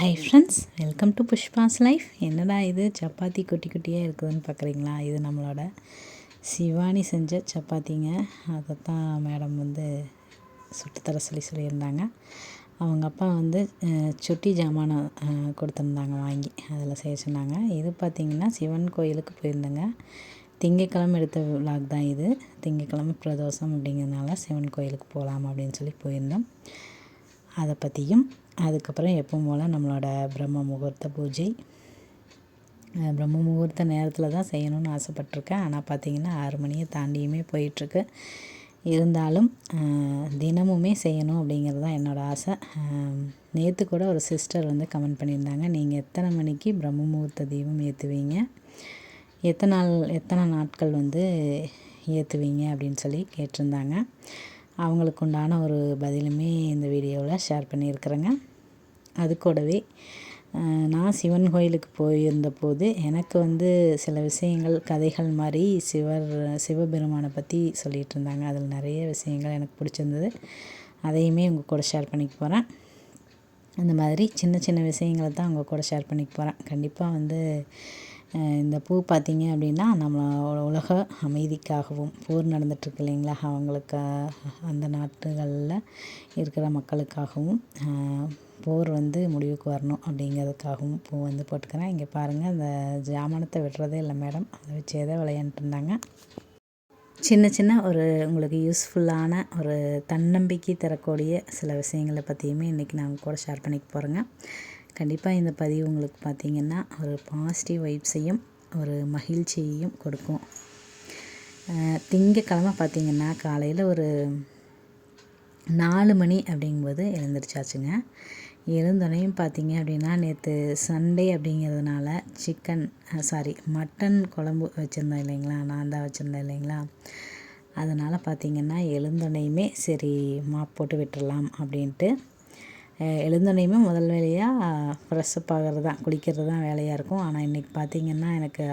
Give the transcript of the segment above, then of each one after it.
Hi friends, welcome to Pushpa's life. என்னடா இது சப்பாத்தி குட்டி குட்டியாக இருக்குதுன்னு பார்க்குறீங்களா? இது நம்மளோட சிவானி செஞ்ச சப்பாத்திங்க. அதை தான் மேடம் சுட்டுத்தர சொல்லியிருந்தாங்க. அவங்க அப்பா சுட்டி ஜாமான் கொடுத்துருந்தாங்க வாங்கி, அதில் செய்ய சொன்னாங்க. இது பார்த்திங்கன்னா சிவன் கோயிலுக்கு போயிருந்தேங்க. திங்கக்கிழமை எடுத்த விலாக் தான் இது. திங்கக்கிழமை பிரதோஷம் அப்படிங்கிறதுனால சிவன் கோயிலுக்கு போகலாம் அப்படின்னு சொல்லி போயிருந்தோம். அதை பற்றியும் அதுக்கப்புறம் எப்பவும் போல் நம்மளோட பிரம்ம முகூர்த்த பூஜை. பிரம்ம முகூர்த்த நேரத்தில் தான் செய்யணும்னு ஆசைப்பட்டிருக்கேன். ஆனால் பார்த்திங்கன்னா 6 மணியை தாண்டியுமே போயிட்டுருக்கு. இருந்தாலும் தினமுமே செய்யணும் அப்படிங்கிறது தான் என்னோடய ஆசை. நேற்று கூட ஒரு சிஸ்டர் கமெண்ட் பண்ணியிருந்தாங்க, நீங்கள் எத்தனை மணிக்கு பிரம்ம முகூர்த்த தீபம் ஏற்றுவீங்க, எத்தனை நாட்கள் ஏற்றுவீங்க அப்படின்னு சொல்லி கேட்டிருந்தாங்க. அவங்களுக்கு உண்டான ஒரு பதிலுமே இந்த வீடியோவில் ஷேர் பண்ணியிருக்கிறேங்க. அது கூடவே நான் சிவன் கோயிலுக்கு போயிருந்த போது எனக்கு சில விஷயங்கள் கதைகள் மாதிரி சிவபெருமானை பற்றி சொல்லிகிட்டு இருந்தாங்க. அதில் நிறைய விஷயங்கள் எனக்கு பிடிச்சிருந்தது. அதையுமே உங்கள் கூட ஷேர் பண்ணிக்க போகிறேன். அந்த மாதிரி சின்ன சின்ன விஷயங்களை தான் உங்கள் கூட ஷேர் பண்ணிக்க போகிறேன். கண்டிப்பாக இந்த பூ பார்த்திங்க அப்படின்னா நம்ம உலக அமைதிக்காகவும், போர் நடந்துகிட்ருக்கு இல்லைங்களா, அவங்களுக்கு அந்த நாட்டுகளில் இருக்கிற மக்களுக்காகவும் போர் முடிவுக்கு வரணும் அப்படிங்கிறதுக்காகவும் பூ போட்டுக்கிறேன். இங்கே பாருங்கள், அந்த ஜாமானத்தை விடுறதே இல்லை மேடம், அதை வச்சே தான் விளையாண்டுட்டு இருந்தாங்க. சின்ன சின்ன உங்களுக்கு யூஸ்ஃபுல்லான ஒரு தன்னம்பிக்கை தரக்கூடிய சில விஷயங்களை பற்றியுமே இன்றைக்கி நான் கூட ஷேர் பண்ணிக்க போகிறேங்க. கண்டிப்பாக இந்த பதிவு உங்களுக்கு பார்த்திங்கன்னா ஒரு பாசிட்டிவ் வைப்ஸையும் ஒரு மகிழ்ச்சியையும் கொடுக்கும். திங்கக்கிழமை பார்த்திங்கன்னா காலையில் ஒரு 4 மணி அப்படிங்கும்போது எழுந்திரிச்சாச்சுங்க. எழுந்தோனையும் பார்த்திங்க அப்படின்னா நேற்று சண்டே அப்படிங்கிறதுனால மட்டன் குழம்பு வச்சுருந்தேன் இல்லைங்களா, நான் தான் வச்சுருந்தேன் இல்லைங்களா. அதனால் பார்த்திங்கன்னா எழுந்தோனையுமே சரி மாப் போட்டு விட்டுடலாம் அப்படின்ட்டு எழுந்தோனையுமே முதல் வேலையாக ஃப்ரெஷ்ஷப் ஆகிறது தான், குளிக்கிறது தான் வேலையாக இருக்கும். ஆனால் இன்றைக்கி பார்த்திங்கன்னா எனக்கு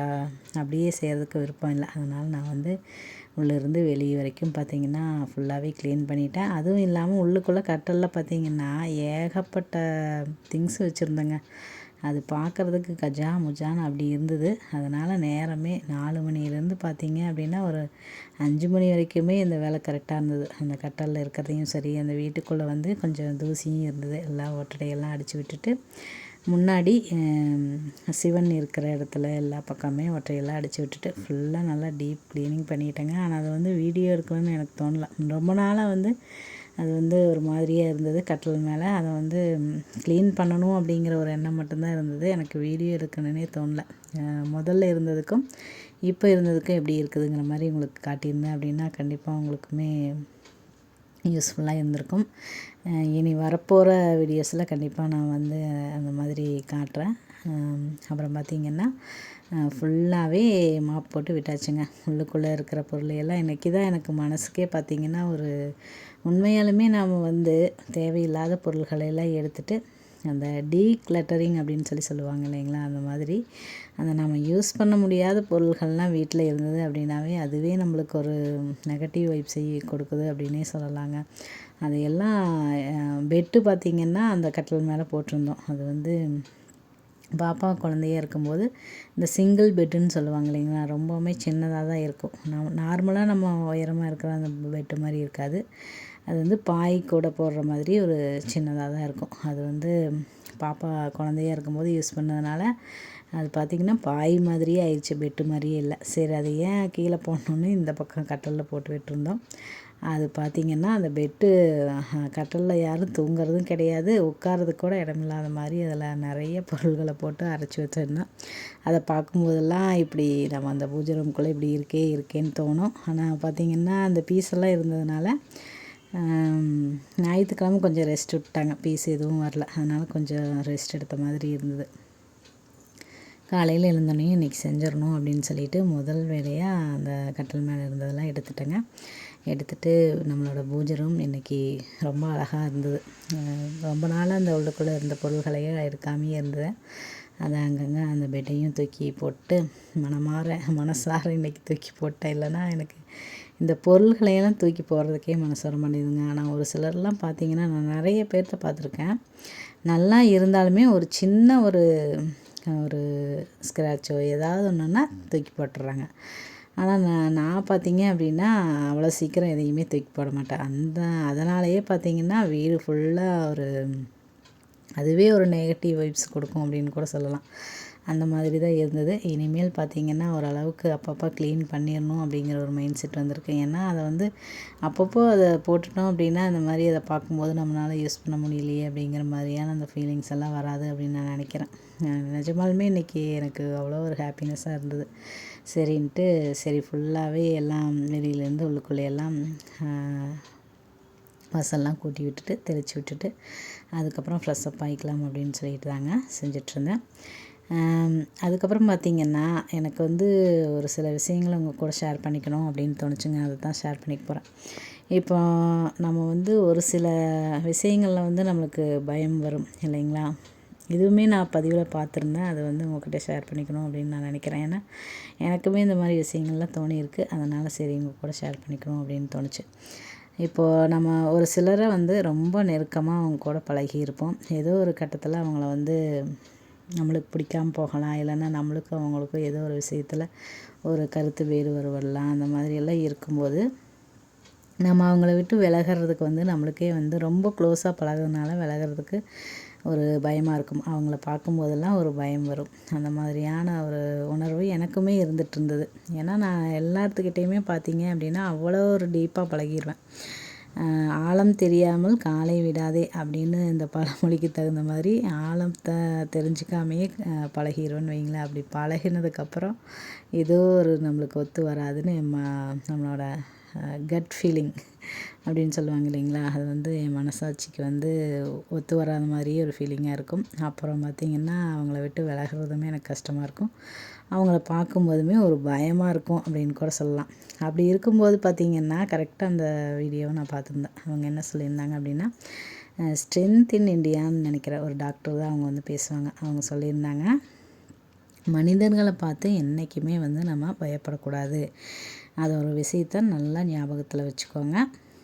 அப்படியே செய்கிறதுக்கு விருப்பம் இல்லை. அதனால் நான் உள்ளேருந்து வெளியே வரைக்கும் பார்த்திங்கன்னா ஃபுல்லாகவே க்ளீன் பண்ணிட்டேன். அதுவும் இல்லாமல் உள்ளுக்குள்ளே கட்டலில் பார்த்திங்கன்னா ஏகப்பட்ட திங்ஸ் வச்சுருந்தேங்க. அது பார்க்குறதுக்கு கஜா முஜான்னு அப்படி இருந்தது. அதனால் நேரமே 4 மணிலேருந்து பார்த்திங்க அப்படின்னா ஒரு 5 மணி வரைக்குமே இந்த வேலை கரெக்டாக இருந்தது. அந்த கட்டலில் இருக்கிறதையும் சரி, அந்த வீட்டுக்குள்ளே கொஞ்சம் தூசியும் இருந்தது. எல்லாம் ஒட்டடையெல்லாம் அடித்து விட்டுட்டு முன்னாடி சிவன் இருக்கிற இடத்துல எல்லா பக்கமே ஒற்றையெல்லாம் அடித்து விட்டுட்டு ஃபுல்லாக நல்லா டீப் க்ளீனிங் பண்ணிட்டேங்க. ஆனால் அது வீடியோ எடுக்கணும்னு எனக்கு தோணலை. ரொம்ப நாளாக அது ஒரு மாதிரியாக இருந்தது கட்டில் மேலே. அதை க்ளீன் பண்ணணும் அப்படிங்கிற ஒரு எண்ணம் மட்டும்தான் இருந்தது. எனக்கு வீடியோ எடுக்கணுன்னே தோணலை. முதல்ல இருந்ததுக்கும் இப்போ இருந்ததுக்கும் எப்படி இருக்குதுங்கிற மாதிரி உங்களுக்கு காட்டியிருந்தேன் அப்படின்னா கண்டிப்பாக உங்களுக்குமே யூஸ்ஃபுல்லாக இருந்திருக்கும். இனி வரப்போகிற வீடியோஸில் கண்டிப்பாக நான் அந்த மாதிரி காட்டுறேன். அப்புறம் பார்த்திங்கன்னா ஃபுல்லாகவே மாப் போட்டு விட்டாச்சுங்க. உள்ளுக்குள்ளே இருக்கிற பொருளையெல்லாம் இன்றைக்கி தான் எனக்கு மனசுக்கே பார்த்திங்கன்னா ஒரு உண்மையாலுமே நாம் தேவையில்லாத பொருள்களையெல்லாம் எடுத்துகிட்டு அந்த டீக்ளட்டரிங் அப்படின்னு சொல்லுவாங்க இல்லைங்களா, அந்த மாதிரி நம்ம யூஸ் பண்ண முடியாத பொருள்கள்லாம் வீட்டில் இருந்தது அப்படின்னாவே அதுவே நம்மளுக்கு ஒரு நெகட்டிவ் வைப்ஸை கொடுக்குது அப்படின்னே சொல்லலாங்க. அதையெல்லாம் பெட்டு பார்த்திங்கன்னா அந்த கட்டில் மேலே போட்டிருந்தோம். அது பாப்பா குழந்தையாக இருக்கும்போது இந்த சிங்கிள் பெட்டுன்னு சொல்லுவாங்க இல்லைங்களா, ரொம்பவுமே சின்னதாக தான் இருக்கும். நார்மலாக நம்ம உயரமாக இருக்கிற அந்த பெட்டு மாதிரி இருக்காது. அது பாய் கூட போடுற மாதிரி ஒரு சின்னதாக தான் இருக்கும். அது பாப்பா குழந்தையாக இருக்கும்போது யூஸ் பண்ணதுனால அது பார்த்திங்கன்னா பாய் மாதிரியே ஆயிடுச்சு, பெட்டு மாதிரியே இல்லை. சரி, அதை ஏன் கீழே போடணுன்னு இந்த பக்கம் கட்டலில் போட்டு விட்டுருந்தோம். அது பார்த்திங்கன்னா அந்த பெட்டு கட்டலில் யாரும் தூங்குறதும் கிடையாது, உட்காரதுக்கு கூட இடமில்லாத மாதிரி அதில் நிறைய பொருள்களை போட்டு அரைச்சி வச்சுருந்தோம். அதை பார்க்கும்போதெல்லாம் இப்படி நம்ம அந்த பூஜை ரூம்குள்ளே இப்படி இருக்கேன்னு தோணும். ஆனால் பார்த்திங்கன்னா அந்த பீஸெல்லாம் இருந்ததுனால ஞாயிற்றுக்கிழமை கொஞ்சம் ரெஸ்ட் விட்டாங்க, பீஸ் எதுவும் வரல. அதனால் கொஞ்சம் ரெஸ்ட் எடுத்த மாதிரி இருந்தது. காலையில் எழுந்தோடனே இன்றைக்கி செஞ்சிடணும் அப்படின்னு சொல்லிட்டு முதல் வேலையாக அந்த கட்டில் மேலே இருந்ததெல்லாம் எடுத்துட்டேங்க. எடுத்துகிட்டு நம்மளோட பூஜை ரூம் இன்றைக்கி ரொம்ப அழகாக இருந்தது. ரொம்ப நாளாக அந்த உள்ளுக்குள்ளே இருந்த பொருள்களையே எடுக்காமையே இருந்தது. அதை அங்கங்கே அந்த பெட்டையும் தூக்கி போட்டு மனசார இன்றைக்கி தூக்கி போட்டேன். இல்லைன்னா எனக்கு இந்த பொருள்களையெல்லாம் தூக்கி போடுறதுக்கே மனசு வர மாட்டேங்குதுங்க. ஆனால் ஒரு சிலர்லாம் பார்த்திங்கன்னா நான் நிறைய பேர்த்த பார்த்துருக்கேன். நல்லா இருந்தாலுமே ஒரு சின்ன ஒரு ஒரு ஸ்க்ராட்சோ ஏதாவது ஒன்றுன்னா தூக்கி போட்டுடுறாங்க. ஆனால் நான் பார்த்தீங்க அப்படின்னா அவ்வளோ சீக்கிரம் எதையுமே தூக்கி போட மாட்டேன். அதனாலேயே பார்த்தீங்கன்னா வீடு ஃபுல்லாக அதுவே ஒரு நெகட்டிவ் வைப்ஸ் கொடுக்கும் அப்படின்னு கூட சொல்லலாம். அந்த மாதிரி தான் இருந்தது. இனிமேல் பார்த்திங்கன்னா ஓரளவுக்கு அப்பப்போ க்ளீன் பண்ணிடணும் அப்படிங்கிற ஒரு மைண்ட் செட் வந்திருக்கு. ஏன்னா அதை அப்பப்போ அதை போட்டுட்டோம் அப்படின்னா அந்த மாதிரி அதை பார்க்கும்போது நம்மளால் யூஸ் பண்ண முடியலையே அப்படிங்கிற மாதிரியான அந்த ஃபீலிங்ஸ் எல்லாம் வராது அப்படின்னு நான் நினைக்கிறேன். நிஜமாலுமே இன்றைக்கி எனக்கு அவ்வளோ ஒரு ஹாப்பினஸ்ஸாக இருந்தது. சரின்ட்டு சரி ஃபுல்லாகவே எல்லாம் வெளியிலேருந்து உள்ளுக்குள்ளேயெல்லாம் வாசல்லாம் கூட்டி விட்டுட்டு தெளித்து விட்டுட்டு அதுக்கப்புறம் ஃப்ரெஷ்ஷப் ஆகிக்கலாம் அப்படின்னு சொல்லிட்டு தாங்க செஞ்சிட்ருந்தேன். அதுக்கப்புறம் பார்த்திங்கன்னா எனக்கு ஒரு சில விஷயங்களை உங்கள் கூட ஷேர் பண்ணிக்கணும் அப்படின்னு தோணுச்சுங்க. அதை தான் ஷேர் பண்ணிக்க போகிறேன். இப்போ நம்ம ஒரு சில விஷயங்களில் நம்மளுக்கு பயம் வரும் இல்லைங்களா? இதுவுமே நான் பதிவில் பார்த்துருந்தேன். அதை உங்கள்கிட்ட ஷேர் பண்ணிக்கணும் அப்படின்னு நான் நினைக்கிறேன். ஏன்னா எனக்குமே இந்த மாதிரி விஷயங்கள்லாம் தோணியிருக்கு. அதனால் சரி உங்கள் கூட ஷேர் பண்ணிக்கணும் அப்படின்னு தோணுச்சு. இப்போது நம்ம ஒரு சிலரை ரொம்ப நெருக்கமாக அவங்க கூட பழகியிருப்போம். ஏதோ ஒரு கட்டத்தில் அவங்கள நம்மளுக்கு பிடிக்காம போகலாம். இல்லைன்னா நம்மளுக்கும் அவங்களுக்கும் ஏதோ ஒரு விஷயத்தில் ஒரு கருத்து வேறுபாடு வரலாம். அந்த மாதிரியெல்லாம் இருக்கும்போது நம்ம அவங்கள விட்டு விலகிறதுக்கு நம்மளுக்கே ரொம்ப க்ளோஸாக பழகுறதுனால விலகிறதுக்கு ஒரு பயமாக இருக்கும். அவங்கள பார்க்கும்போதெல்லாம் ஒரு பயம் வரும். அந்த மாதிரியான ஒரு உணர்வு எனக்குமே இருந்துகிட்டு இருந்தது. ஏன்னா நான் எல்லாத்துக்கிட்டேயுமே பார்த்தீங்க அப்படின்னா அவ்வளோ ஒரு டீப்பாக பழகிடுவேன். ஆழம் தெரியாமல் காலை விடாதே அப்படின்னு இந்த பழமொழிக்கு தகுந்த மாதிரி ஆழத்தை தெரிஞ்சுக்காமையே பழகிடுவேன்னு வைங்களேன். அப்படி பழகினதுக்கப்புறம் ஏதோ ஒரு நம்மளுக்கு ஒத்து வராதுன்னு நம்மளோட கட் ஃபீலிங் அப்படின்னு சொல்லுவாங்க இல்லைங்களா? அது என் மனசாட்சிக்கு ஒத்து வராத மாதிரியே ஒரு ஃபீலிங்காக இருக்கும். அப்புறம் பார்த்திங்கன்னா அவங்கள விட்டு விலகுறதுமே எனக்கு கஷ்டமாக இருக்கும். அவங்கள பார்க்கும்போதுமே ஒரு பயமாக இருக்கும் அப்படின்னு கூட சொல்லலாம். அப்படி இருக்கும்போது பார்த்திங்கன்னா கரெக்டாக அந்த வீடியோவை நான் பார்த்துருந்தேன். அவங்க என்ன சொல்லியிருந்தாங்க அப்படின்னா ஸ்ட்ரென்த் இன் இண்டியான்னு நினைக்கிற ஒரு டாக்டர் தான் அவங்க பேசுவாங்க. அவங்க சொல்லியிருந்தாங்க, மனிதர்களை பார்த்து என்றைக்குமே நம்ம பயப்படக்கூடாது. அது ஒரு விஷயத்த நல்லா ஞாபகத்தில் வச்சுக்கோங்க.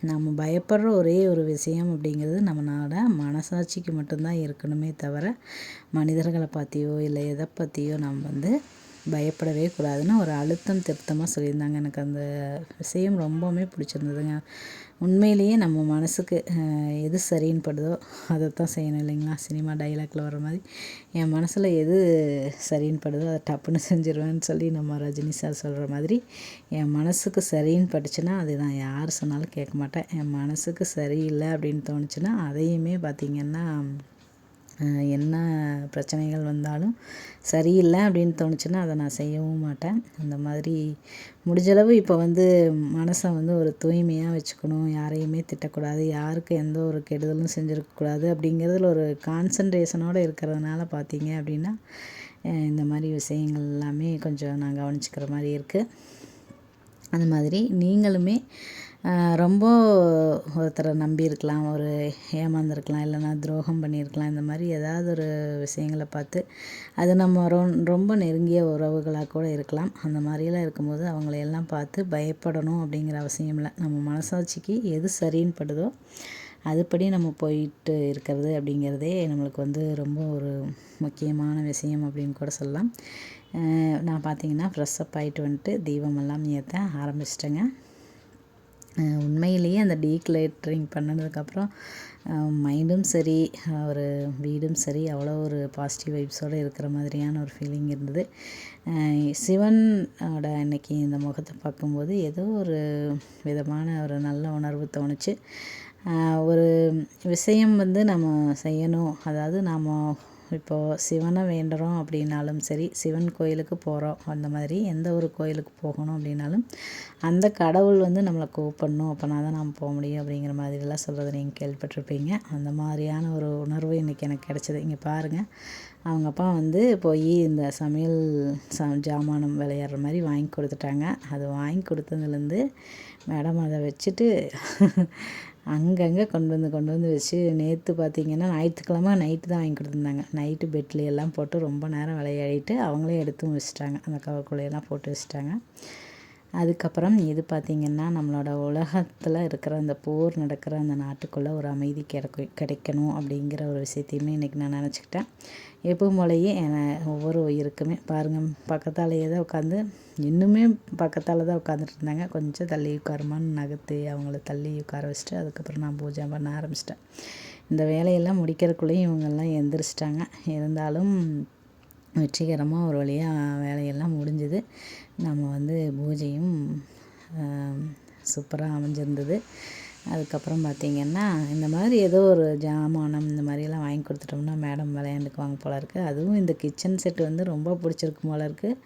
நம்ம பயப்படுற ஒரே ஒரு விஷயம் அப்படிங்கிறது நம்மளோட மனசாட்சிக்கு மட்டும்தான் இருக்கணுமே தவிர மனிதர்களை பற்றியோ இல்லை எதை பற்றியோ நம்ம பயப்படவே கூடாதுன்னு ஒரு அழுத்தம் திருத்தமாக சொல்லியிருந்தாங்க. எனக்கு அந்த விஷயம் ரொம்பவுமே பிடிச்சிருந்ததுங்க. உண்மையிலேயே நம்ம மனசுக்கு எது சரின்னு படுதோ அதை தான் செய்யணும் இல்லைங்களா? சினிமா டைலாக்ல வர மாதிரி என் மனசில் எது சரின்னு படுதோ அதை டப்புன்னு செஞ்சிருவேன்னு சொல்லி நம்ம ரஜினி சார் சொல்கிற மாதிரி என் மனசுக்கு சரின்னு பட்டுச்சுன்னா அது நான் யார் சொன்னாலும் கேட்க மாட்டேன். என் மனசுக்கு சரியில்லை அப்படின்னு தோணுச்சுன்னா அதையுமே பார்த்திங்கன்னா என்ன பிரச்சனைகள் வந்தாலும் சரியில்லை அப்படின்னு தோணுச்சுன்னா அதை நான் செய்யவும் மாட்டேன். அந்த மாதிரி முடிஞ்சளவு இப்போ மனசை ஒரு தூய்மையாக வச்சுக்கணும். யாரையுமே திட்டக்கூடாது. யாருக்கு எந்த ஒரு கெடுதலும் செஞ்சுருக்கக்கூடாது அப்படிங்கிறதுல ஒரு கான்சன்ட்ரேஷனோடு இருக்கிறதுனால பார்த்தீங்க அப்படின்னா இந்த மாதிரி விஷயங்கள் எல்லாமே கொஞ்சம் நான் கவனிச்சுக்கிற மாதிரி இருக்குது. அந்த மாதிரி நீங்களுமே ரொம்ப ஒருத்தரை நம்பியிருக்கலாம், ஒரு ஏமாந்துருக்கலாம், இல்லைனா துரோகம் பண்ணியிருக்கலாம். இந்த மாதிரி ஏதாவது ஒரு விஷயங்களை பார்த்து அது நம்ம ரொம்ப நெருங்கிய உறவுகளாக கூட இருக்கலாம். அந்த மாதிரியெல்லாம் இருக்கும்போது அவங்களையெல்லாம் பார்த்து பயப்படணும் அப்படிங்கிற அவசியம் இல்லை. நம்ம மனசாட்சிக்கு எது சரின்னு படுதோ அதுபடி நம்ம போயிட்டு இருக்கிறது அப்படிங்கிறதே நம்மளுக்கு ரொம்ப ஒரு முக்கியமான விஷயம் அப்படின்னு கூட சொல்லலாம். நான் பார்த்திங்கன்னா ஃப்ரெஷ்ஷப் ஆகிட்டு தீபமெல்லாம் ஏற்ற ஆரம்பிச்சிட்டேங்க. உண்மையிலேயே அந்த டீக்ளட்டரிங் பண்ணதுக்கப்புறம் மைண்டும் சரி ஒரு வீடும் சரி அவ்வளோ ஒரு பாசிட்டிவ் வைப்ஸோடு இருக்கிற மாதிரியான ஒரு ஃபீலிங் இருந்தது. சிவனோட அன்னைக்கு இந்த முகத்தை பார்க்கும்போது ஏதோ ஒரு விதமான ஒரு நல்ல உணர்வு தோணுச்சு. ஒரு விஷயம் நம்ம செய்யணும், அதாவது நாம் இப்போது சிவனை வேண்டுறோம் அப்படின்னாலும் சரி, சிவன் கோயிலுக்கு போகிறோம், அந்த மாதிரி எந்த ஒரு கோயிலுக்கு போகணும் அப்படின்னாலும் அந்த கடவுள் நம்மளை கூப்பிடணும், அப்போனா தான் நாம் போக முடியும் அப்படிங்கிற மாதிரிலாம் சொல்கிறத நீங்கள் கேள்விப்பட்டிருப்பீங்க. அந்த மாதிரியான ஒரு உணர்வு இன்றைக்கி எனக்கு கிடச்சிது. இங்கே பாருங்கள், அவங்க அப்பா போய் இந்த சமையல் ஜாமானம் விளையாடுற மாதிரி வாங்கி கொடுத்துட்டாங்க. அது வாங்கி கொடுத்ததுலேருந்து மேடம் அதை வச்சுட்டு அங்கங்கே கொண்டு வந்து வச்சு நேற்று பார்த்திங்கன்னா ஞாயிற்றுக்கிழமை நைட்டு தான் வாங்கி கொடுத்துருந்தாங்க. நைட்டு பெட்லையெல்லாம் போட்டு ரொம்ப நேரம் விளையாடிட்டு அவங்களே எடுத்தும் வச்சுட்டாங்க. அந்த கவர்க்குள்ளையெல்லாம் போட்டு வச்சுட்டாங்க. அதுக்கப்புறம் இது பார்த்திங்கன்னா நம்மளோட உலகத்தில் இருக்கிற அந்த போர் நடக்கிற அந்த நாட்டுக்குள்ளே ஒரு அமைதி கிடைக்கணும் அப்படிங்கிற ஒரு விஷயத்தையுமே இன்றைக்கி நான் நினச்சிக்கிட்டேன். எப்பவும் போலயே ஒவ்வொரு உயிருக்குமே பாருங்கள், பக்கத்தாலேயே தான் உட்காந்து இன்னுமே பக்கத்தால் தான் உட்காந்துட்டு இருந்தாங்க. கொஞ்சம் தள்ளி உட்காருமான்னு நகர்த்தி அவங்கள தள்ளி உட்கார வச்சுட்டு அதுக்கப்புறம் நான் பூஜை பண்ண ஆரம்பிச்சிட்டேன். இந்த வேலையெல்லாம் முடிக்கிறதுக்குள்ளேயும் இவங்கெல்லாம் எந்திரிச்சிட்டாங்க. இருந்தாலும் வெற்றிகரமாக ஒரு வழியாக வேலையெல்லாம் முடிஞ்சுது. நம்ம பூஜையும் சூப்பராக அமைஞ்சிருந்தது. அதுக்கப்புறம் பார்த்திங்கன்னா இந்த மாதிரி ஏதோ ஒரு ஜாமானம் இந்த மாதிரியெல்லாம் வாங்கி கொடுத்துட்டோம்னா மேடம் விளையாண்டுக்குவாங்க போல இருக்குது. அதுவும் இந்த கிச்சன் செட்டு ரொம்ப பிடிச்சிருக்கு போல இருக்குது.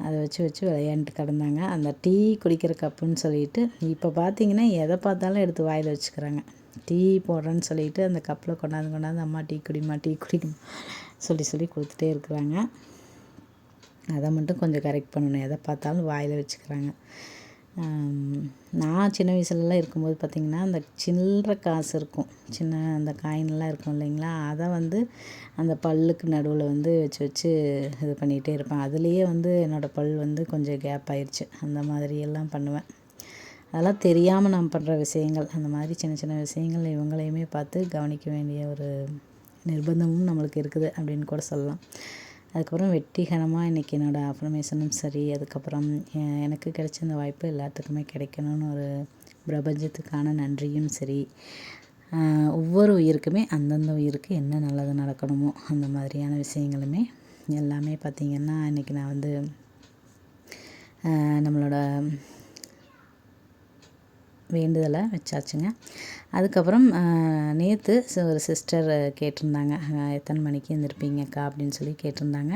அதை வச்சு விளையாண்டுட்டு கிடந்தாங்க. அந்த டீ குடிக்கிற கப்புன்னு சொல்லிட்டு இப்போ பார்த்திங்கன்னா எதை பார்த்தாலும் எடுத்து வாயில் வச்சுக்கிறாங்க. டீ போடுறேன்னு சொல்லிட்டு அந்த கப்பில் கொண்டாந்து அம்மா டீ குடிமா சொல்லி கொடுத்துட்டே இருக்கிறாங்க. அதை மட்டும் கொஞ்சம் கரெக்ட் பண்ணணும். எதை பார்த்தாலும் வாயில் வச்சுக்கிறாங்க. நான் சின்ன வயசுலலாம் இருக்கும்போது பார்த்திங்கன்னா அந்த சில்லற காசு இருக்கும், சின்ன அந்த காயின்லாம் இருக்கும் இல்லைங்களா, அதை அந்த பல்லுக்கு நடுவில் வச்சு இது பண்ணிகிட்டே இருப்பேன். அதுலேயே என்னோடய பல் கொஞ்சம் கேப் ஆயிடுச்சு. அந்த மாதிரியெல்லாம் பண்ணுவேன். அதெல்லாம் தெரியாமல் நான் பண்ணுற விஷயங்கள். அந்த மாதிரி சின்ன சின்ன விஷயங்கள் இவங்களையுமே பார்த்து கவனிக்க வேண்டிய ஒரு நிர்பந்தமும் நம்மளுக்கு இருக்குது அப்படின்னு கூட சொல்லலாம். அதுக்கப்புறம் வெற்றிகரமாக இன்றைக்கி என்னோடய அஃபர்மேஷனும் சரி, அதுக்கப்புறம் எனக்கு கிடைச்ச இந்த வாய்ப்பு எல்லாத்துக்குமே கிடைக்கணும்னு ஒரு பிரபஞ்சத்துக்கான நன்றியும் சரி, ஒவ்வொரு உயிருக்குமே அந்தந்த உயிருக்கு என்ன நல்லது நடக்கணுமோ அந்த மாதிரியான விஷயங்களுமே எல்லாமே பார்த்திங்கன்னா இன்றைக்கி நான் நம்மளோட வேண்டுதலை வச்சாச்சுங்க. அதுக்கப்புறம் நேற்று ஒரு சிஸ்டர் கேட்டிருந்தாங்க, எத்தனை மணிக்கு எழுந்திருப்பீங்கக்கா அப்படின்னு சொல்லி கேட்டிருந்தாங்க.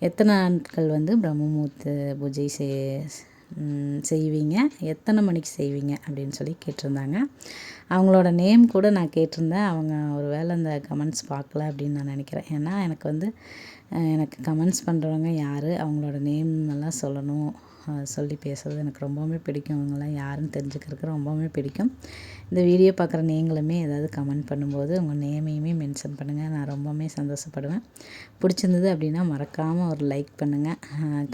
எத்தனை நாட்கள் பிரம்மமுகூர்த்த பூஜை செய்வீங்க, எத்தனை மணிக்கு செய்வீங்க அப்படின்னு சொல்லி கேட்டிருந்தாங்க. அவங்களோட நேம் கூட நான் கேட்டிருந்தேன். அவங்க ஒரு வேளை அந்த கமெண்ட்ஸ் பார்க்கல அப்படின்னு நான் நினைக்கிறேன். ஏன்னா எனக்கு கமெண்ட்ஸ் பண்ணுறவங்க யார், அவங்களோட நேம் எல்லாம் சொல்லி பேசுகிறது எனக்கு ரொம்பவுமே பிடிக்கும். அவங்களாம் யாருன்னு தெரிஞ்சுக்கிறதுக்கு ரொம்பவுமே பிடிக்கும். இந்த வீடியோ பார்க்குற நீங்களுமே ஏதாவது கமெண்ட் பண்ணும்போது உங்கள் நேமையுமே மென்ஷன் பண்ணுங்கள். நான் ரொம்பவுமே சந்தோஷப்படுவேன். பிடிச்சிருந்தது அப்படின்னா மறக்காமல் ஒரு லைக் பண்ணுங்கள்.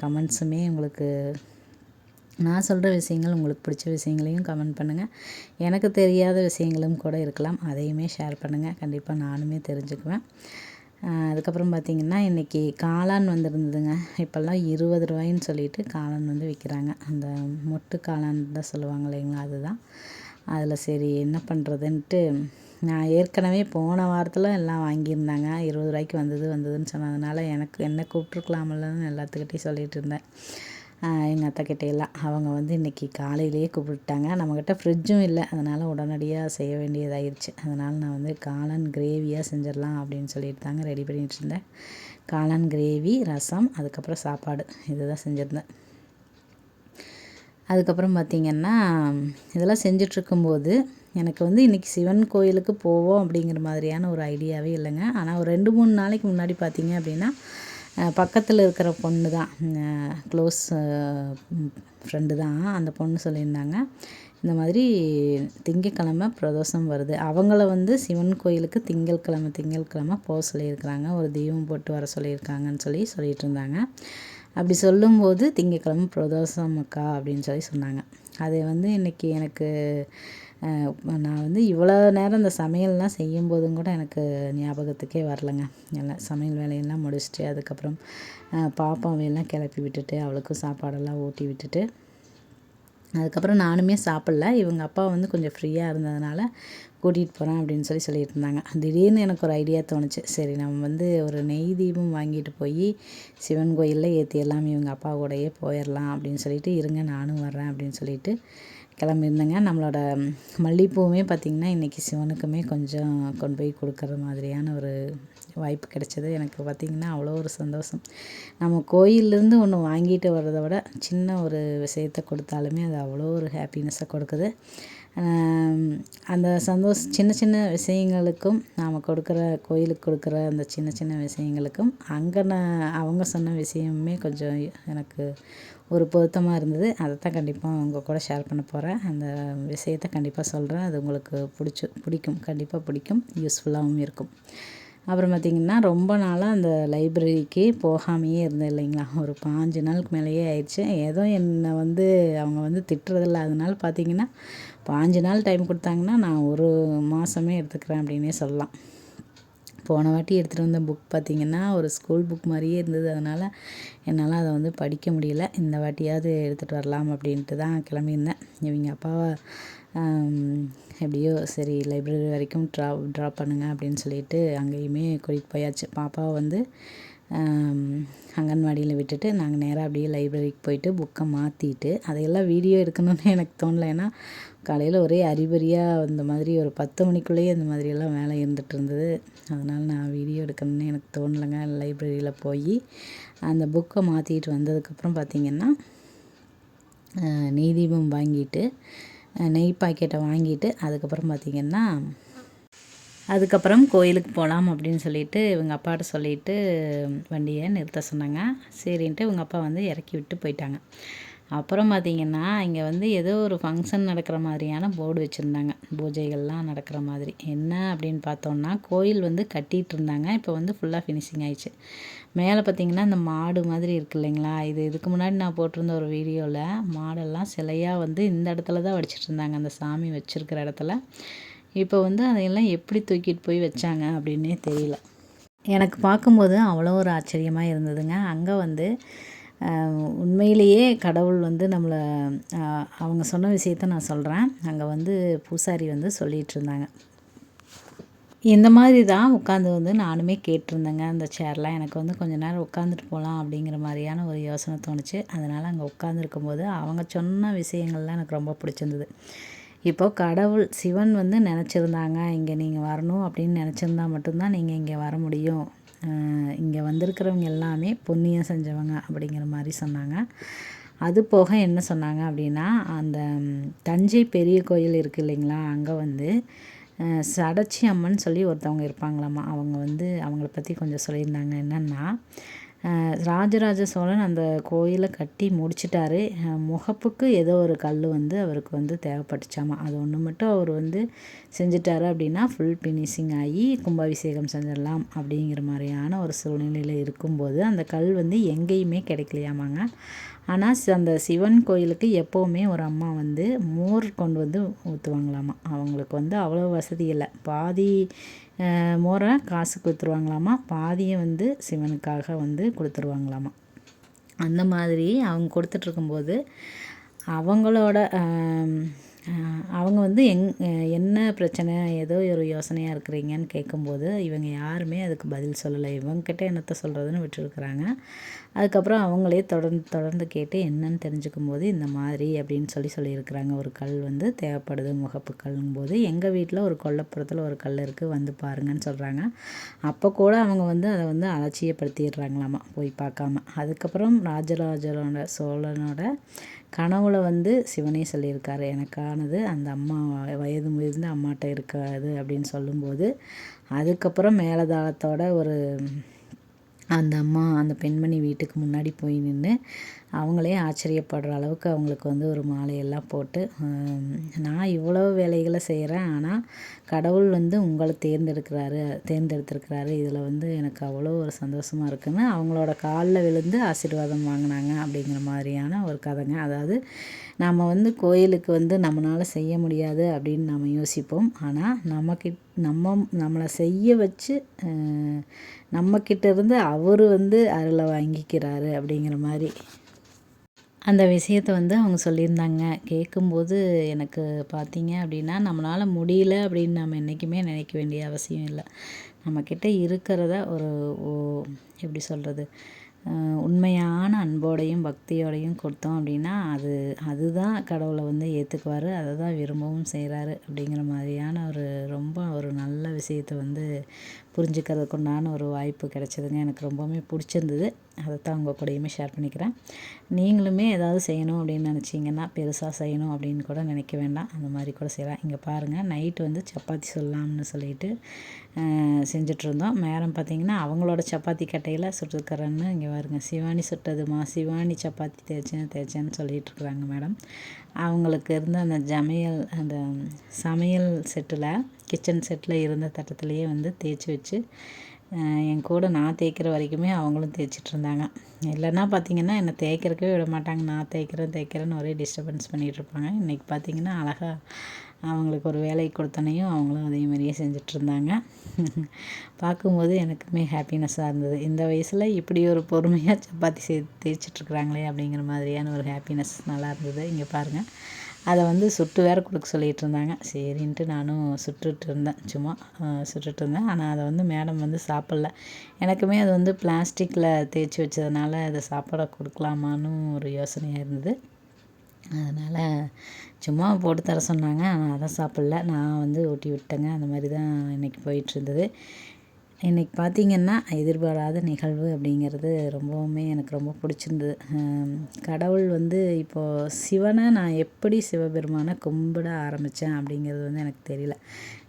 கமெண்ட்ஸுமே உங்களுக்கு நான் சொல்கிற விஷயங்கள் உங்களுக்கு பிடிச்ச விஷயங்களையும் கமெண்ட் பண்ணுங்கள். எனக்கு தெரியாத விஷயங்களும் கூட இருக்கலாம், அதையுமே ஷேர் பண்ணுங்கள். கண்டிப்பாக நானுமே தெரிஞ்சுக்குவேன். அதுக்கப்புறம் பார்த்திங்கன்னா இன்றைக்கி காளான் வந்திருந்ததுங்க. இப்போல்லாம் 20 ரூபாயின்னு சொல்லிட்டு காளான் விற்கிறாங்க. அந்த மொட்டு காளான் தான் சொல்லுவாங்க இல்லைங்களா, அதுதான். அதில் சரி என்ன பண்ணுறதுன்ட்டு நான் ஏற்கனவே போன வாரத்தில் எல்லாம் வாங்கியிருந்தாங்க. 20 ரூபாய்க்கு வந்ததுன்னு சொன்னதுனால என்ன கூப்பிட்ருக்கலாமில்லன்னு எல்லாத்துக்கிட்டையும் சொல்லிகிட்டு இருந்தேன். எங்கள் அத்தைக்கிட்டையெல்லாம் அவங்க இன்றைக்கி காலையிலேயே கூப்பிட்டாங்க. நம்மக்கிட்ட ஃப்ரிட்ஜும் இல்லை, அதனால் உடனடியாக செய்ய வேண்டியதாகிடுச்சு. அதனால் நான் காளான் கிரேவியாக செஞ்சிடலாம் அப்படின்னு சொல்லிட்டு தாங்க ரெடி பண்ணிகிட்டு இருந்தேன். காளான் கிரேவி, ரசம், அதுக்கப்புறம் சாப்பாடு இதுதான் செஞ்சுருந்தேன். அதுக்கப்புறம் பார்த்திங்கன்னா இதெல்லாம் செஞ்சிட்ருக்கும்போது எனக்கு இன்றைக்கி சிவன் கோயிலுக்கு போவோம் அப்படிங்கிற மாதிரியான ஒரு ஐடியாவே இல்லைங்க. ஆனால் ஒரு 2-3 நாளைக்கு முன்னாடி பார்த்திங்க அப்படின்னா பக்கத்தில் இருக்கிற பொண்ணு தான், க்ளோஸ் ஃப்ரெண்டு தான். அந்த பொண்ணு சொல்லியிருந்தாங்க, இந்த மாதிரி திங்கட்கிழமை பிரதோஷம் வருது, அவங்கள சிவன் கோயிலுக்கு திங்கட்கிழமை போக சொல்லியிருக்கிறாங்க, ஒரு தீபம் போட்டு வர சொல்லியிருக்காங்கன்னு சொல்லிட்டு இருந்தாங்க. அப்படி சொல்லும்போது திங்கட்கிழமை பிரதோஷம் அக்கா அப்படின்னு சொன்னாங்க. அது இன்றைக்கி எனக்கு நான் இவ்வளோ நேரம் இந்த சமையல்லாம் செய்யும்போதும் கூட எனக்கு ஞாபகத்துக்கே வரலைங்க. எல்லாம் சமையல் வேலையெல்லாம் முடிச்சுட்டு அதுக்கப்புறம் பாப்பாவையெல்லாம் கிளப்பி விட்டுட்டு அவளுக்கும் சாப்பாடெல்லாம் ஊட்டி விட்டுட்டு அதுக்கப்புறம் நானுமே சாப்பிடல. இவங்க அப்பா கொஞ்சம் ஃப்ரீயாக இருந்ததுனால கூட்டிகிட்டு போகிறேன் அப்படின்னு சொல்லிட்டு இருந்தாங்க. திடீர்னு எனக்கு ஒரு ஐடியா தோணுச்சு, சரி நம்ம ஒரு நெய் தீபம் வாங்கிட்டு போய் சிவன் கோயிலில் ஏற்றிடலாம், இவங்க அப்பா கூடயே போயிடலாம் அப்படின்னு சொல்லிட்டு, இருங்க நானும் வர்றேன் அப்படின்னு சொல்லிட்டு கிளம்பியிருந்தேங்க. நம்மளோட மல்லிகைப்பூவுமே பார்த்திங்கன்னா இன்றைக்கி சிவனுக்குமே கொஞ்சம் கொண்டு போய் கொடுக்குற மாதிரியான ஒரு வாய்ப்பு கிடைச்சது. எனக்கு பார்த்திங்கன்னா அவ்வளோ ஒரு சந்தோஷம். நம்ம கோயிலேருந்து ஒன்று வாங்கிட்டு வர்றதை விட சின்ன ஒரு விஷயத்தை கொடுத்தாலுமே அது அவ்வளோ ஒரு ஹாப்பினஸ்ஸை கொடுக்குது. அந்த சின்ன சின்ன விஷயங்களுக்கும் நாம் கோயிலுக்கு கொடுக்குற அந்த சின்ன சின்ன விஷயங்களுக்கும் அங்கே அவங்க சொன்ன விஷயமுமே கொஞ்சம் எனக்கு ஒரு பொருத்தமாக இருந்தது. அதை தான் கண்டிப்பாக உங்கள் கூட ஷேர் பண்ண போகிறேன். அந்த விஷயத்தை கண்டிப்பாக சொல்கிறேன். அது உங்களுக்கு பிடிக்கும், கண்டிப்பாக பிடிக்கும், யூஸ்ஃபுல்லாகவும் இருக்கும். அப்புறம் பார்த்திங்கன்னா ரொம்ப நாளாக அந்த லைப்ரரிக்கு போகாமையே இருந்தேன் இல்லைங்களா, ஒரு 5 நாளுக்கு மேலேயே ஆயிடுச்சு. ஏதோ என்னை வந்து அவங்க வந்து திட்டுறதில்ல, அதனால பார்த்திங்கன்னா 5 நாள் டைம் கொடுத்தாங்கன்னா நான் ஒரு மாதமே எடுத்துக்கிறேன் அப்படின்னே சொல்லலாம். போன வாட்டி எடுத்துகிட்டு வந்த புக் பார்த்திங்கன்னா ஒரு ஸ்கூல் புக் மாதிரியே இருந்தது. அதனால் என்னால் அதை வந்து படிக்க முடியல. இந்த வாட்டியாவது எடுத்துகிட்டு வரலாம் அப்படின்ட்டு தான் கிளம்பியிருந்தேன். இவங்க அப்பாவை எப்படியோ சரி லைப்ரரி வரைக்கும் ட்ராப் பண்ணுங்க அப்படின்னு சொல்லிட்டு அங்கேயுமே கூட்டிகிட்டு போயாச்சு. பாப்பாவை வந்து அங்கன்வாடியில் விட்டுட்டு நாங்கள் நேராக அப்படியே லைப்ரரிக்கு போயிட்டு புக்கை மாற்றிட்டு, அதையெல்லாம் வீடியோ எடுக்கணும்னு எனக்கு தோணலை. ஏன்னா காலையில் ஒரே அறிபறியாக இந்த மாதிரி ஒரு 10 மணிக்குள்ளேயே இந்த மாதிரியெல்லாம் வேலை இருந்துகிட்டு இருந்தது. அதனால் நான் வீடியோ எடுக்கணும்னு எனக்கு தோணலைங்க. லைப்ரரியில் போய் அந்த புக்கை மாற்றிட்டு வந்ததுக்கப்புறம் பார்த்திங்கன்னா நெய் தீபம் வாங்கிட்டு நெய் பாக்கெட்டை வாங்கிட்டு அதுக்கப்புறம் கோயிலுக்கு போகலாம் அப்படின்னு சொல்லிட்டு இவங்க அப்பாட்ட சொல்லிவிட்டு வண்டியை நிறுத்த சொன்னாங்க. சரின்ட்டு இவங்க அப்பா வந்து இறக்கி விட்டு போயிட்டாங்க. அப்புறம் பார்த்திங்கன்னா இங்கே வந்து ஏதோ ஒரு ஃபங்க்ஷன் நடக்கிற மாதிரியான போர்டு வச்சுருந்தாங்க, பூஜைகள்லாம் நடக்கிற மாதிரி. என்ன அப்படின்னு பார்த்தோன்னா கோயில் வந்து கட்டிகிட்டு இருந்தாங்க. இப்போ வந்து ஃபுல்லாக ஃபினிஷிங் ஆயிடுச்சு. மேலே பார்த்திங்கன்னா இந்த மாடு மாதிரி இருக்குது இல்லைங்களா, இதுக்கு முன்னாடி நான் போட்டிருந்த ஒரு வீடியோவில் மாடெல்லாம் சிலையாக வந்து இந்த இடத்துல தான் வடிச்சிட்டு இருந்தாங்க, அந்த சாமி வச்சுருக்கிற இடத்துல. இப்போ வந்து அதையெல்லாம் எப்படி தூக்கிட்டு போய் வச்சாங்க அப்படின்னே தெரியல. எனக்கு பார்க்கும்போது அவ்வளோ ஒரு ஆச்சரியமாக இருந்ததுங்க. அங்கே வந்து உண்மையிலேயே கடவுள் வந்து நம்மளை அவங்க சொன்ன விஷயத்த நான் சொல்கிறேன். அங்கே வந்து பூசாரி வந்து சொல்லிகிட்டு இருந்தாங்க. இந்த மாதிரி தான் உட்காந்து வந்து நானுமே கேட்டிருந்தேங்க. அந்த சேர்லாம் எனக்கு வந்து கொஞ்ச நேரம் உட்காந்துட்டு போகலாம் அப்படிங்கிற மாதிரியான ஒரு யோசனை தோணுச்சு. அதனால் அங்கே உட்காந்துருக்கும்போது அவங்க சொன்ன விஷயங்கள்லாம் எனக்கு ரொம்ப பிடிச்சிருந்தது. இப்போது கடவுள் சிவன் வந்து நினச்சிருந்தாங்க இங்கே நீங்கள் வரணும் அப்படின்னு நினச்சிருந்தா மட்டும்தான் நீங்கள் இங்கே வர முடியும். இங்கே வந்திருக்கிறவங்க எல்லாமே புண்ணியம் செஞ்சவங்க அப்படிங்கிற மாதிரி சொன்னாங்க. அது போக என்ன சொன்னாங்க அப்படின்னா, அந்த தஞ்சை பெரிய கோயில் இருக்குது இல்லைங்களா, அங்கே வந்து சடச்சி அம்மன் சொல்லி ஒருத்தவங்க இருப்பாங்களாம்மா. அவங்க வந்து அவங்கள பற்றி கொஞ்சம் சொல்லியிருந்தாங்க. என்னென்னா, ராஜராஜ சோழன் அந்த கோயிலை கட்டி முடிச்சிட்டாரு. முகப்புக்கு ஏதோ ஒரு கல் வந்து அவருக்கு வந்து தேவைப்பட்டுச்சாமா. அது ஒன்று மட்டும் அவர் வந்து செஞ்சிட்டாரு அப்படின்னா ஃபுல் ஃபினிஷிங் ஆகி கும்பாபிஷேகம் செஞ்சிடலாம் அப்படிங்கிற மாதிரியான ஒரு சூழ்நிலையில் இருக்கும்போது அந்த கல் வந்து எங்கேயுமே கிடைக்கலையாமாங்க. ஆனால் அந்த சிவன் கோயிலுக்கு எப்போவுமே ஒரு அம்மா வந்து மோர் கொண்டு வந்து ஊற்றுவாங்களாமா. அவங்களுக்கு வந்து அவ்வளோ வசதி இல்லை. பாதி மோரை காசு கொடுத்துருவாங்களாமா, பாதியை வந்து சிவனுக்காக வந்து கொடுத்துருவாங்களாமா. அந்த மாதிரி அவங்க கொடுத்துட்ருக்கும்போது அவங்களோட அவங்க வந்து என்ன பிரச்சனை, ஏதோ ஒரு யோசனையாக இருக்கிறீங்கன்னு கேட்கும்போது இவங்க யாருமே அதுக்கு பதில் சொல்லலை. இவங்ககிட்ட என்னத்தை சொல்கிறதுன்னு விட்டுருக்குறாங்க. அதுக்கப்புறம் அவங்களே தொடர்ந்து கேட்டு என்னன்னு தெரிஞ்சுக்கும் போது இந்த மாதிரி அப்படின்னு சொல்லியிருக்கிறாங்க. ஒரு கல் வந்து தேவைப்படுது முகப்பு கல்லும்போது, எங்கள் வீட்டில் ஒரு கொல்லைப்புறத்தில் ஒரு கல் இருக்குது, வந்து பாருங்கன்னு சொல்கிறாங்க. அப்போ கூட அவங்க வந்து அதை வந்து அலட்சியப்படுத்திடுறாங்களாமா போய் பார்க்காம. அதுக்கப்புறம் ராஜராஜனோட சோழனோட கனவுல வந்து சிவனே சொல்லியிருக்காரு, எனக்கானது அந்த அம்மா வயது முதிர்ந்த அம்மாட்ட இருக்காது அப்படின்னு சொல்லும்போது, அதுக்கப்புறம் மேலதாளத்தோட அந்த அம்மா அந்த பெண்மணி வீட்டுக்கு முன்னாடி போய் நின்று அவங்களே ஆச்சரியப்படுற அளவுக்கு அவங்களுக்கு வந்து ஒரு மாலையெல்லாம் போட்டு, நான் இவ்வளோ வேலைகளை செய்கிறேன், ஆனால் கடவுள் வந்து உங்களை தேர்ந்தெடுத்திருக்கிறாரு, இதில் வந்து எனக்கு அவ்வளோ ஒரு சந்தோஷமாக இருக்குன்னு அவங்களோட காலில் விழுந்து ஆசீர்வாதம் வாங்கினாங்க அப்படிங்கிற மாதிரியான ஒரு கதைங்க. அதாவது நம்ம வந்து கோயிலுக்கு வந்து நம்மளால் செய்ய முடியாது அப்படின்னு நம்ம யோசிப்போம். ஆனால் நம்மளை செய்ய வச்சு நம்மக்கிட்ட இருந்து அவர் வந்து அருளை வாங்கிக்கிறாரு அப்படிங்கிற மாதிரி அந்த விஷயத்தை வந்து அவங்க சொல்லியிருந்தாங்க. கேட்கும்போது எனக்கு பார்த்தீங்க அப்படின்னா, நம்மளால் முடியல அப்படின்னு நம்ம என்றைக்குமே நினைக்க வேண்டிய அவசியம் இல்லை. நம்மக்கிட்ட இருக்கிறத எப்படி சொல்கிறது, உண்மையான அன்போடையும் பக்தியோடையும் கொடுத்தோம் அப்படின்னா அதுதான் கடவுளை வந்து ஏற்றுக்குவார், அதை தான் விரும்பவும் செய்கிறாரு அப்படிங்கிற மாதிரியான ரொம்ப ஒரு நல்ல விஷயத்தை வந்து புரிஞ்சுக்கிறதுக்கு உண்டான ஒரு வாய்ப்பு கிடைச்சதுங்க. எனக்கு ரொம்பவுமே பிடிச்சிருந்தது. அதைத்தான் உங்கள் கூடயுமே ஷேர் பண்ணிக்கிறேன். நீங்களுமே ஏதாவது செய்யணும் அப்படின்னு நினச்சிங்கன்னா, பெருசாக செய்யணும் அப்படின்னு கூட நினைக்க வேண்டாம், அந்த மாதிரி கூட செய்யலாம். இங்கே பாருங்கள், நைட்டு வந்து சப்பாத்தி சொல்லலாம்னு சொல்லிட்டு செஞ்சிட்ருந்தோம். மேடம் பார்த்திங்கன்னா அவங்களோட சப்பாத்தி கட்டையில் சுட்டுருக்கிறேன்னு இங்கே பாருங்க, சிவானி சுட்டதுமா, சிவானி சப்பாத்தி தேய்ச்சேன்னு சொல்லிகிட்ருக்குறாங்க மேடம். அவங்களுக்கு இருந்த அந்த சமையல் செட்டில் கிச்சன் செட்டில் இருந்த தட்டத்துலேயே வந்து தேய்ச்சி வச்சு என் கூட நான் தேய்க்கிற வரைக்குமே அவங்களும் தேய்ச்சிட்ருந்தாங்க. இல்லைன்னா பார்த்திங்கன்னா என்னை தேய்க்கிறக்கவே விட மாட்டாங்க. நான் தேய்க்கிறேன்னு ஒரே டிஸ்டர்பன்ஸ் பண்ணிகிட்ருப்பாங்க. இன்றைக்கி பார்த்திங்கன்னா அழகாக அவங்களுக்கு ஒரு வேலை கொடுத்தனையும் அவங்களும் அதே மாதிரியே செஞ்சிட்ருந்தாங்க. பார்க்கும்போது எனக்குமே ஹாப்பினஸ்ஸாக இருந்தது. இந்த வயசில் இப்படி ஒரு பொறுமையாக சப்பாத்தி தேய்ச்சிட்ருக்குறாங்களே அப்படிங்கிற மாதிரியான ஒரு ஹாப்பினஸ் நல்லா இருந்தது. இங்கே பாருங்கள், அதை வந்து சுட்டு வேறு கொடுக்க சொல்லிகிட்டு இருந்தாங்க. சரின்ட்டு நானும் சுட்டுட்ருந்தேன், சும்மா சுட்டுட்ருந்தேன். ஆனால் அதை வந்து மேடம் வந்து சாப்பிட்ல. எனக்குமே அது வந்து பிளாஸ்டிக்கில் தேய்ச்சி வச்சதுனால அதை சாப்பிட கொடுக்கலாமான்னு ஒரு யோசனையாக இருந்தது. அதனால் சும்மா போட்டு தர சொன்னாங்க. ஆனால் அதை சாப்பிட்ல. நான் வந்து ஊட்டி விட்டேங்க. அந்த மாதிரி தான் இன்றைக்கி போயிட்டுருந்தது. இன்றைக்கி பார்த்திங்கன்னா எதிர்பாராத நிகழ்வு அப்படிங்கிறது ரொம்பவுமே எனக்கு ரொம்ப பிடிச்சிருந்தது. கடவுள் வந்து இப்போது சிவனை நான் எப்படி சிவபெருமானை கும்பிட ஆரம்பித்தேன் அப்படிங்கிறது வந்து எனக்கு தெரியல.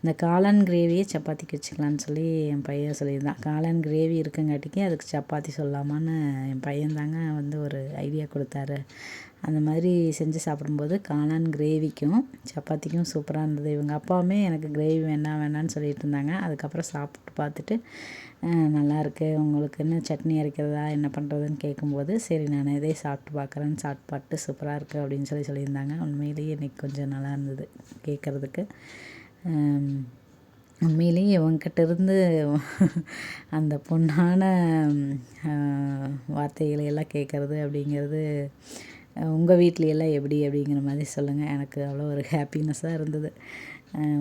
இந்த காளான் கிரேவியை சப்பாத்திக்கு வச்சுக்கலான்னு சொல்லி என் பையன் சொல்லியிருந்தான். காளான் கிரேவி இருக்குங்காட்டிக்கு அதுக்கு சப்பாத்தி சொல்லலாமான்னு என் பையன்தாங்க வந்து ஒரு ஐடியா கொடுத்தாரு. அந்த மாதிரி செஞ்சு சாப்பிடும்போது காளான் கிரேவிக்கும் சப்பாத்திக்கும் சூப்பராக இருந்தது. இவங்க அப்பாவுமே எனக்கு கிரேவி வேணான்னு சொல்லிட்டு இருந்தாங்க. அதுக்கப்புறம் சாப்பிட்டு பார்த்துட்டு நல்லாயிருக்கு, உங்களுக்கு என்ன சட்னி அரைக்கிறதா என்ன பண்ணுறதுன்னு கேட்கும்போது, சரி நான் இதே சாப்பிட்டு பார்க்குறேன்னு சாப்பிட்டு பார்த்துட்டு சூப்பராக இருக்குது அப்படின்னு சொல்லியிருந்தாங்க. உண்மையிலேயே இன்றைக்கி கொஞ்சம் நல்லா இருந்தது கேட்குறதுக்கு. உண்மையிலேயே இவங்ககிட்ட இருந்து அந்த பொண்ணான வார்த்தைகளை எல்லாம் கேட்குறது அப்படிங்கிறது உங்கள் வீட்லையெல்லாம் எப்படி அப்படிங்கிற மாதிரி சொல்லுங்கள். எனக்கு அவ்வளோ ஒரு ஹாப்பினஸ்ஸாக இருந்தது.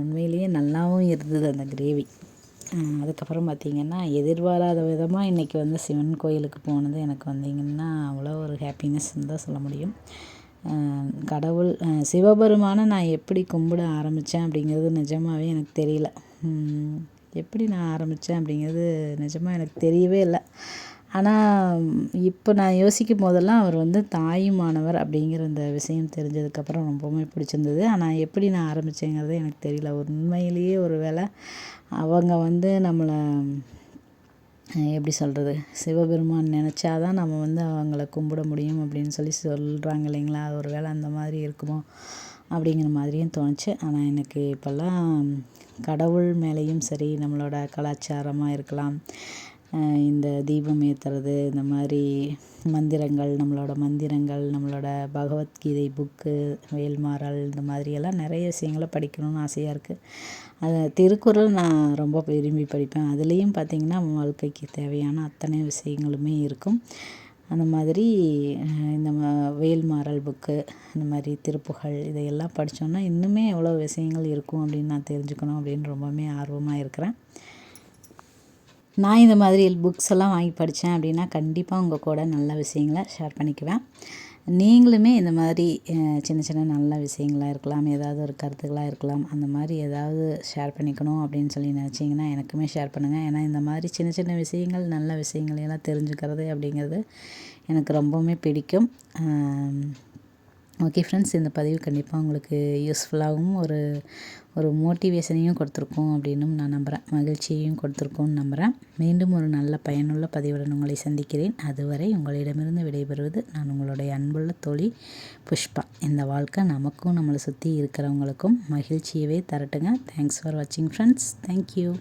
உண்மையிலேயே நல்லாவும் இருந்தது அந்த கிரேவி. அதுக்கப்புறம் பார்த்திங்கன்னா எதிர்பாராத விதமாக இன்றைக்கி வந்து சிவன் கோயிலுக்கு போனது எனக்கு வந்திங்கன்னா அவ்வளோ ஒரு ஹாப்பினஸ்ன்னு தான் சொல்ல முடியும். கடவுள் சிவபெருமானை நான் எப்படி கும்பிட ஆரம்பித்தேன் அப்படிங்கிறது நிஜமாகவே எனக்கு தெரியல. எப்படி நான் ஆரம்பித்தேன் அப்படிங்கிறது நிஜமாக எனக்கு தெரியவே இல்லை. ஆனால் இப்போ நான் யோசிக்கும் போதெல்லாம் அவர் வந்து தாயுமானவர் அப்படிங்கிற இந்த விஷயம் தெரிஞ்சதுக்கப்புறம் ரொம்பவுமே பிடிச்சிருந்தது. ஆனால் எப்படி நான் ஆரம்பித்தேங்கிறது எனக்கு தெரியல. உண்மையிலேயே ஒரு வேளை அவங்க வந்து நம்மளை எப்படி சொல்கிறது, சிவபெருமான் நினச்சா தான் நம்ம வந்து அவங்கள கும்பிட முடியும் அப்படின்னு சொல்கிறாங்க இல்லைங்களா? அது ஒரு வேளை அந்த மாதிரி இருக்குமோ அப்படிங்கிற மாதிரியும் தோணுச்சு. ஆனால் எனக்கு இப்போல்லாம் கடவுள் மேலேயும் சரி, நம்மளோட கலாச்சாரமாக இருக்கலாம், இந்த தீபம் ஏற்றுறது, இந்த மாதிரி மந்திரங்கள், நம்மளோட பகவத்கீதை புக்கு, வேல்மாறல், இந்த மாதிரியெல்லாம் நிறைய விஷயங்களை படிக்கணும்னு ஆசையாக இருக்குது. அது திருக்குறள் நான் ரொம்ப விரும்பி படிப்பேன். அதுலேயும் பார்த்திங்கன்னா வாழ்க்கைக்கு தேவையான அத்தனை விஷயங்களுமே இருக்கும். அந்த மாதிரி இந்த வேல்மாறல் புக்கு, இந்த மாதிரி திருப்புகழ் இதையெல்லாம் படித்தோன்னா இன்னுமே எவ்வளோ விஷயங்கள் இருக்கும் அப்படின்னு நான் தெரிஞ்சுக்கணும் அப்படின்னு ரொம்பவுமே ஆர்வமாக இருக்கிறேன். நான் இந்த மாதிரி புக்ஸ் எல்லாம் வாங்கி படித்தேன் அப்படின்னா கண்டிப்பாக உங்கள் கூட நல்ல விஷயங்களை ஷேர் பண்ணிக்குவேன். நீங்களுமே இந்த மாதிரி சின்ன சின்ன நல்ல விஷயங்களாக இருக்கலாம், ஏதாவது ஒரு கருத்துக்களாக இருக்கலாம், அந்த மாதிரி ஏதாவது ஷேர் பண்ணிக்கணும் அப்படின்னு சொல்லி நினச்சிங்கன்னா எனக்குமே ஷேர் பண்ணுங்கள். ஏன்னா இந்த மாதிரி சின்ன சின்ன விஷயங்கள், நல்ல விஷயங்களையெல்லாம் தெரிஞ்சுக்கிறது அப்படிங்கிறது எனக்கு ரொம்பவுமே பிடிக்கும். ஓகே ஃப்ரெண்ட்ஸ், இந்த பதிவு கண்டிப்பாக உங்களுக்கு யூஸ்ஃபுல்லாகவும் ஒரு மோட்டிவேஷனையும் கொடுத்துருக்கோம் அப்படின்னும் நான் நம்புகிறேன். மகிழ்ச்சியையும் கொடுத்துருக்கோன்னு நம்புகிறேன். மீண்டும் ஒரு நல்ல பயனுள்ள பதிவுடன் உங்களை சந்திக்கிறேன். அதுவரை உங்களிடமிருந்து விடைபெறுவது நான் உங்களுடைய அன்புள்ள தோழி புஷ்பா. இந்த வாழ்க்கை நமக்கும் நம்மளை சுற்றி இருக்கிறவங்களுக்கும் மகிழ்ச்சியவே தரட்டுங்க. தேங்க்ஸ் ஃபார் வாட்சிங் ஃப்ரெண்ட்ஸ். தேங்க்யூ.